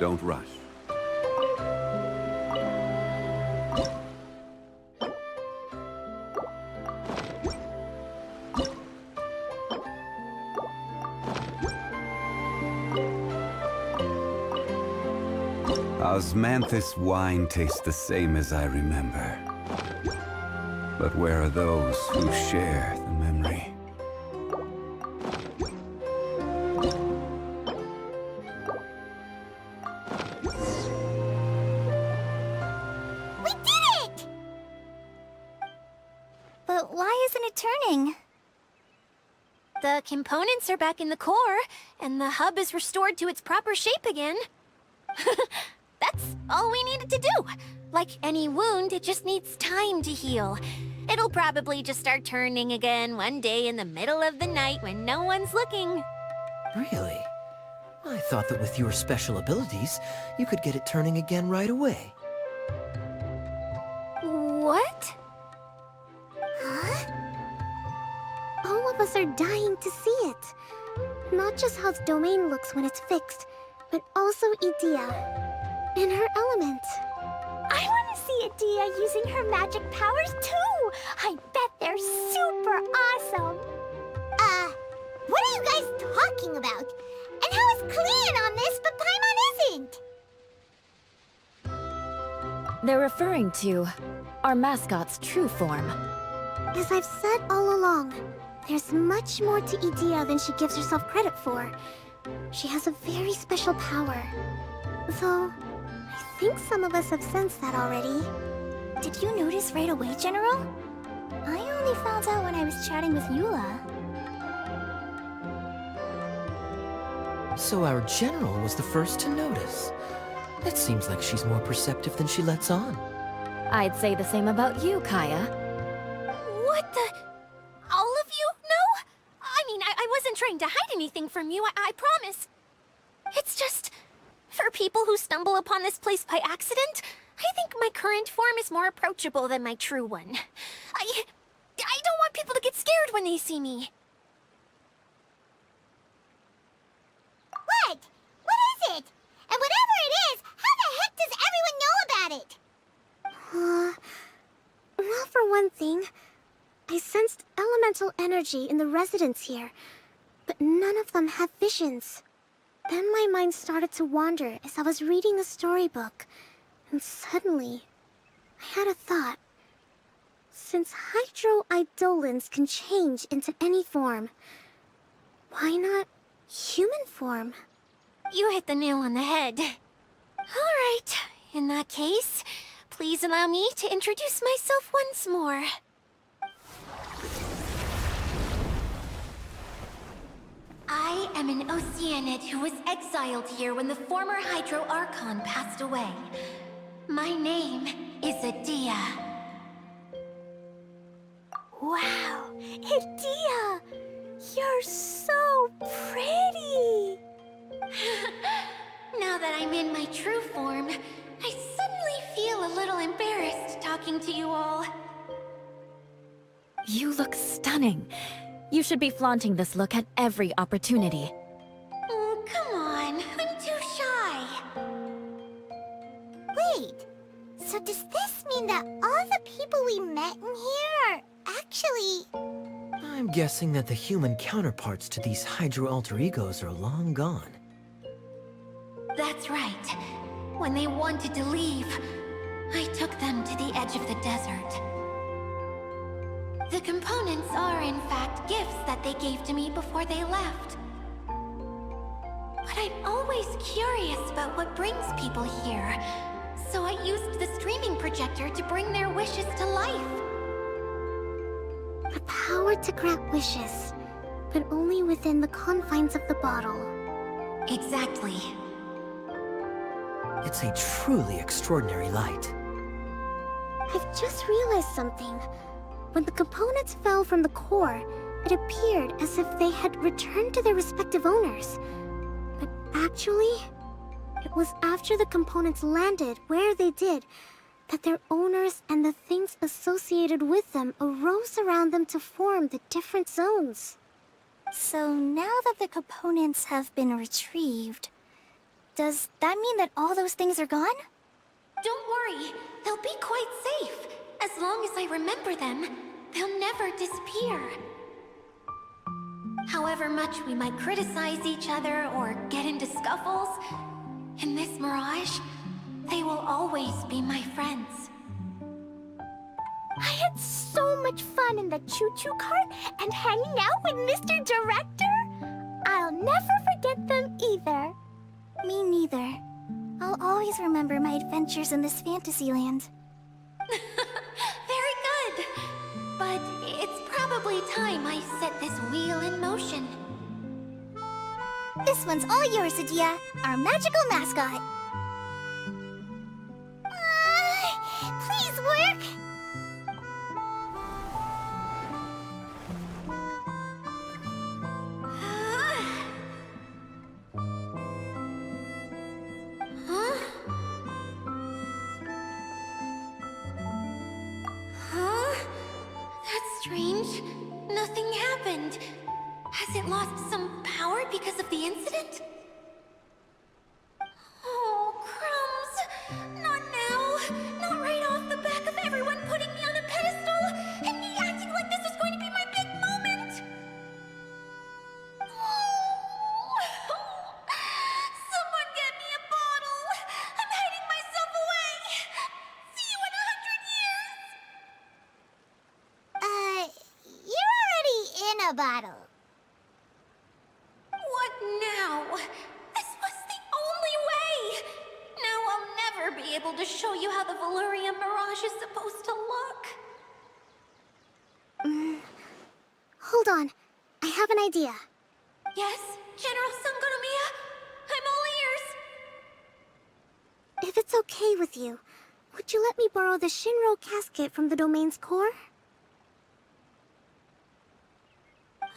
Don't rush. Osmanthus wine tastes the same as I remember. But where are those who share the memory? But why isn't it turning? The components are back in the core, and the hub is restored to its proper shape again. That's all we needed to do. Like any wound, it just needs time to heal. It'll probably just start turning again one day in the middle of the night when no one's looking. Really? I thought that with your special abilities, you could get it turning again right away. What? Huh? All of us are dying to see it. Not just how the domain looks when it's fixed, but also Edea. In her element. I want to see Edea using her magic powers too! I bet they're super awesome! What are you guys talking about? And how is Kleon on this, but Paimon isn't? They're referring to our mascot's true form. As I've said all along, there's much more to Edea than she gives herself credit for. She has a very special power. Though, I think some of us have sensed that already. Did you notice right away, General? I only found out when I was chatting with Eula. So our general was the first to notice. It seems like she's more perceptive than she lets on. I'd say the same about you, Kaya. What the... All of you? No? I mean, I wasn't trying to hide anything from you, I promise. It's just... For people who stumble upon this place by accident, I think my current form is more approachable than my true one. I don't want people to get scared when they see me. What? What is it? And whatever it is, how the heck does everyone know about it? Well, for one thing, I sensed elemental energy in the residents here, but none of them have visions. Then my mind started to wander as I was reading a storybook, and suddenly, I had a thought. Since hydro-eidolons can change into any form, why not human form? You hit the nail on the head. All right, in that case, please allow me to introduce myself once more. I am an Oceanid who was exiled here when the former Hydro Archon passed away. My name is Adia. Wow, Adia! You're so pretty! Now that I'm in my true form, I suddenly feel a little embarrassed talking to you all. You look stunning. You should be flaunting this look at every opportunity. Oh, come on. I'm too shy. Wait, so does this mean that all the people we met in here are actually... I'm guessing that the human counterparts to these Hydro alter egos are long gone. That's right. When they wanted to leave, I took them to the edge of the desert. The components are, in fact, gifts that they gave to me before they left. But I'm always curious about what brings people here, so I used the streaming projector to bring their wishes to life. The power to grant wishes, but only within the confines of the bottle. Exactly. It's a truly extraordinary light. I've just realized something. When the components fell from the core, it appeared as if they had returned to their respective owners. But actually, it was after the components landed where they did that their owners and the things associated with them arose around them to form the different zones. So now that the components have been retrieved, does that mean that all those things are gone? Don't worry, they'll be quite safe. As long as I remember them, they'll never disappear. However much we might criticize each other or get into scuffles, in this mirage, they will always be my friends. I had so much fun in the choo-choo cart and hanging out with Mr. Director. I'll never forget them either. Me neither. I'll always remember my adventures in this Fantasyland. Very good. But it's probably time I set this wheel in motion. This one's all yours, Adia, our magical mascot. Please work! Huh? Huh? That's strange. Nothing happened. Has it lost some power because of the incident? Oh, crumbs! Not now! Not right off the back of everyone putting me on a pedestal, and me acting like this was going to be my big moment! Someone get me a bottle! I'm hiding myself away! See you in 100 years! You're already in a bottle. What now? This was the only way! Now I'll never be able to show you how the Valyria Mirage is supposed to look. Hold on. I have an idea. Yes, General Sangonomiya? I'm all ears. If it's okay with you, would you let me borrow the Shinro casket from the domain's core?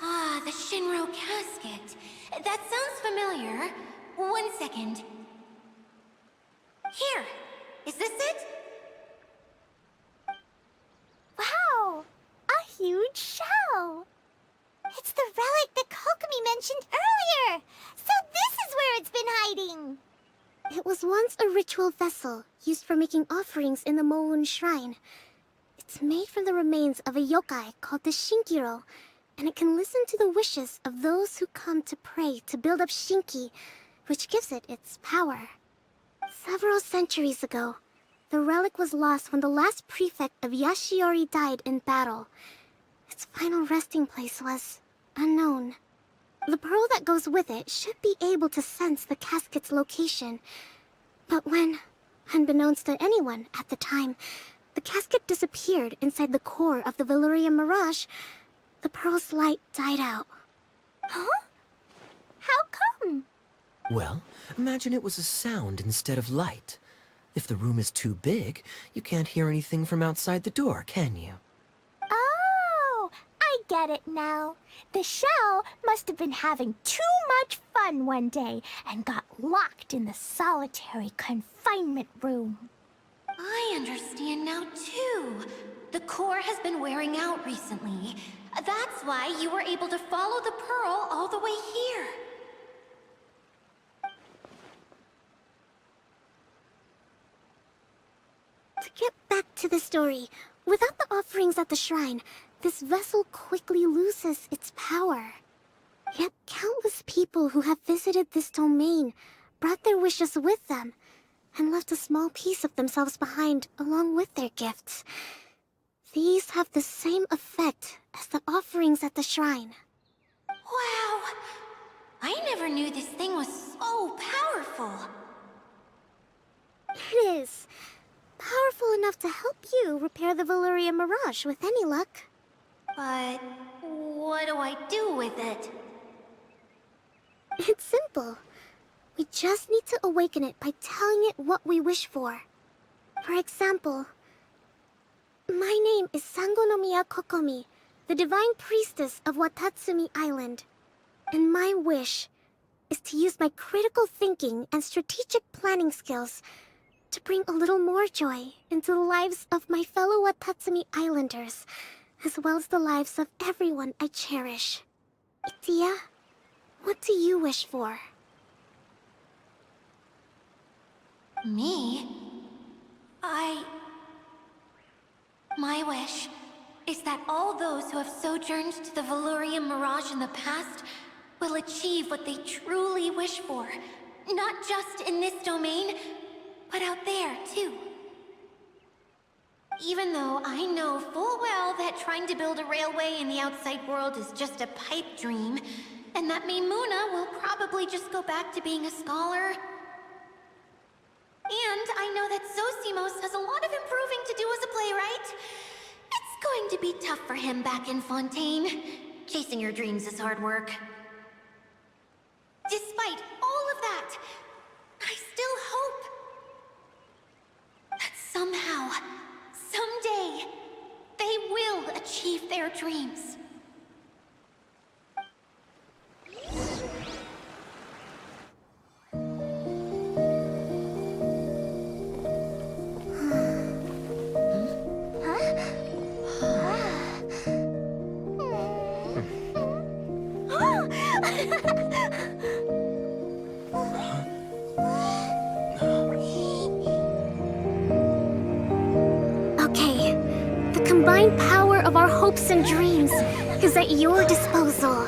Ah, the Shinro casket. That sounds familiar. 1 second. Here! Is this it? Wow! A huge shell! It's the relic that Kokomi mentioned earlier! So this is where it's been hiding! It was once a ritual vessel used for making offerings in the Moon Shrine. It's made from the remains of a yokai called the Shinkiro, and it can listen to the wishes of those who come to pray to build up Shinki, which gives it its power. Several centuries ago, the relic was lost when the last prefect of Yashiori died in battle. Its final resting place was unknown. The pearl that goes with it should be able to sense the casket's location. But when, unbeknownst to anyone at the time, the casket disappeared inside the core of the Valyria Mirage, the pearl's light died out. Huh? How come? Well, imagine it was a sound instead of light. If the room is too big, you can't hear anything from outside the door, can you? Oh, I get it now. The shell must have been having too much fun one day and got locked in the solitary confinement room. I understand now, too. The core has been wearing out recently. That's why you were able to follow the pearl all the way here. To get back to the story, without the offerings at the shrine, this vessel quickly loses its power. Yet countless people who have visited this domain brought their wishes with them, and left a small piece of themselves behind along with their gifts. These have the same effect as the offerings at the shrine. Wow! I never knew this thing was so powerful. It is. Powerful enough to help you repair the Valyria Mirage with any luck. But what do I do with it? It's simple. We just need to awaken it by telling it what we wish for. For example, my name is Sangonomiya Kokomi, the divine priestess of Watatsumi Island. And my wish is to use my critical thinking and strategic planning skills to bring a little more joy into the lives of my fellow Watatsumi Islanders, as well as the lives of everyone I cherish. Itia, what do you wish for? Me? My wish is that all those who have sojourned to the Valyria Mirage in the past will achieve what they truly wish for. Not just in this domain, but out there, too. Even though I know full well that trying to build a railway in the outside world is just a pipe dream, and that Maimuna will probably just go back to being a scholar. And I know that Zosimos has a lot of improving to do as a playwright. It's going to be tough for him back in Fontaine. Chasing your dreams is hard work. Despite all of that, I still hope that somehow, someday, they will achieve their dreams. Okay, the combined power of our hopes and dreams is at your disposal.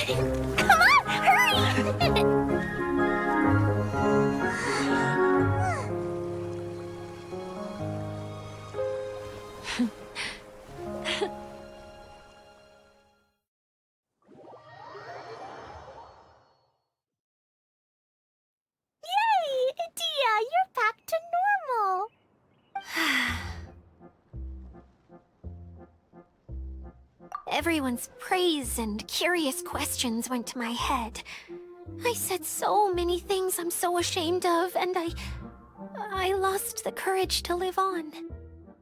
Come on, hurry! Yay! Dia, you're back to normal. Everyone's praise and curious questions went to my head. I said so many things I'm so ashamed of, and I lost the courage to live on.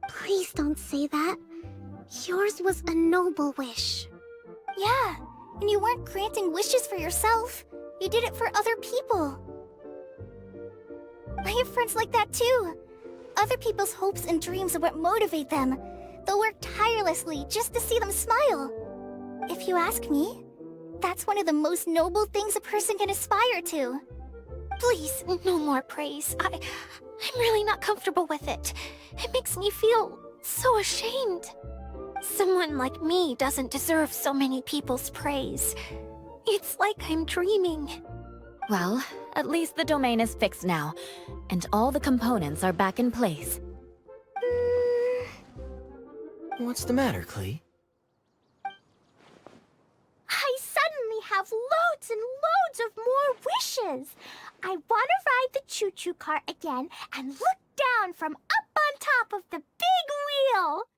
Please don't say that. Yours was a noble wish. Yeah, and you weren't granting wishes for yourself. You did it for other people. I have friends like that too. Other people's hopes and dreams are what motivate them. They'll work tirelessly just to see them smile. If you ask me, that's one of the most noble things a person can aspire to. Please, no more praise. I'm really not comfortable with it. It makes me feel so ashamed. Someone like me doesn't deserve so many people's praise. It's like I'm dreaming. Well, at least the domain is fixed now, and all the components are back in place. What's the matter, Klee? I suddenly have loads and loads of more wishes. I want to ride the choo-choo cart again and look down from up on top of the big wheel.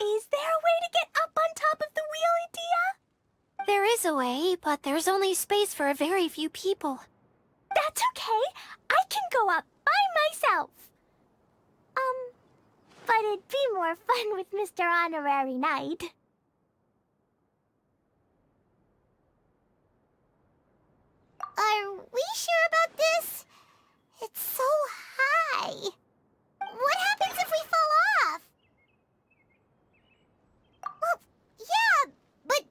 Is there a way to get up on top of the wheel, Dia? There is a way, but there's only space for a very few people. That's okay. I can go up by myself. But it'd be more fun with Mr. Honorary Knight. Are we sure about this? It's so high. What happens if we fall off? Well, yeah, but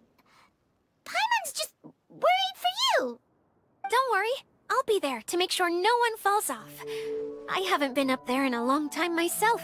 Paimon's just worried for you. Don't worry, I'll be there to make sure no one falls off. I haven't been up there in a long time myself.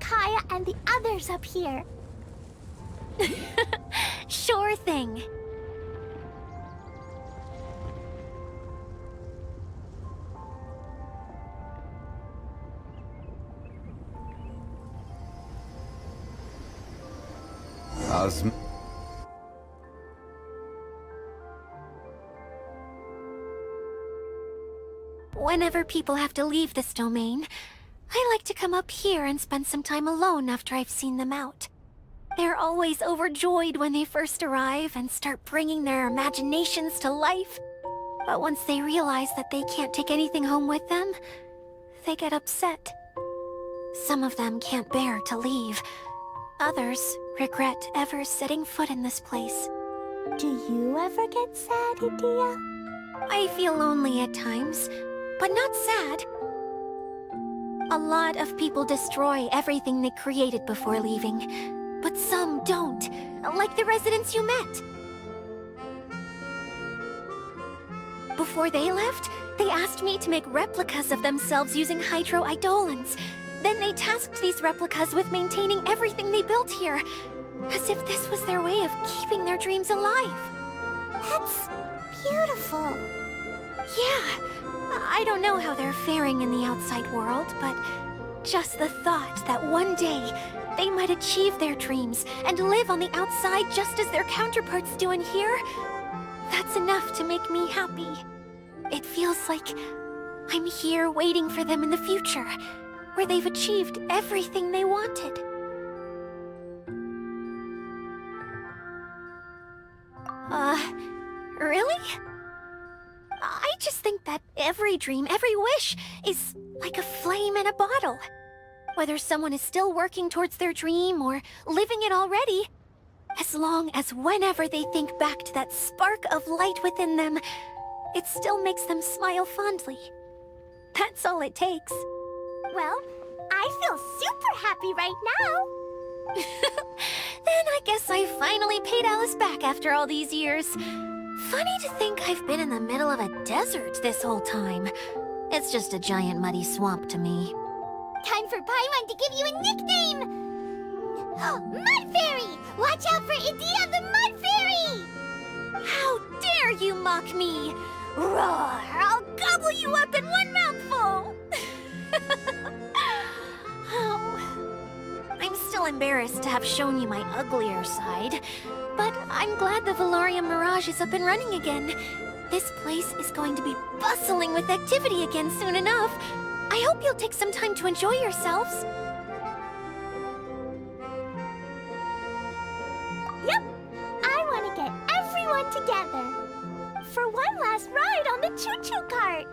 Kaya and the others up here. Sure thing. Osm. Whenever people have to leave this domain, I like to come up here and spend some time alone after I've seen them out. They're always overjoyed when they first arrive and start bringing their imaginations to life. But once they realize that they can't take anything home with them, they get upset. Some of them can't bear to leave. Others regret ever setting foot in this place. Do you ever get sad, Idia? I feel lonely at times, but not sad. A lot of people destroy everything they created before leaving, but some don't, like the residents you met. Before they left, they asked me to make replicas of themselves using hydro-eidolons. Then they tasked these replicas with maintaining everything they built here, as if this was their way of keeping their dreams alive. That's beautiful. Yeah, I don't know how they're faring in the outside world, but just the thought that one day they might achieve their dreams and live on the outside just as their counterparts do in here, that's enough to make me happy. It feels like I'm here waiting for them in the future, where they've achieved everything they wanted. Really? I just think that every dream, every wish, is like a flame in a bottle. Whether someone is still working towards their dream or living it already, as long as whenever they think back to that spark of light within them, it still makes them smile fondly. That's all it takes. Well, I feel super happy right now. Then I guess I finally paid Alice back after all these years. Funny to think I've been in the middle of a desert this whole time. It's just a giant muddy swamp to me. Time for Paimon to give you a nickname! Mud Fairy! Watch out for Idia the Mud Fairy! How dare you mock me! Roar! I'll gobble you up in one mouthful! I'm still embarrassed to have shown you my uglier side, but I'm glad the Valorium Mirage is up and running again. This place is going to be bustling with activity again soon enough. I hope you'll take some time to enjoy yourselves. Yep, I want to get everyone together for one last ride on the choo-choo cart.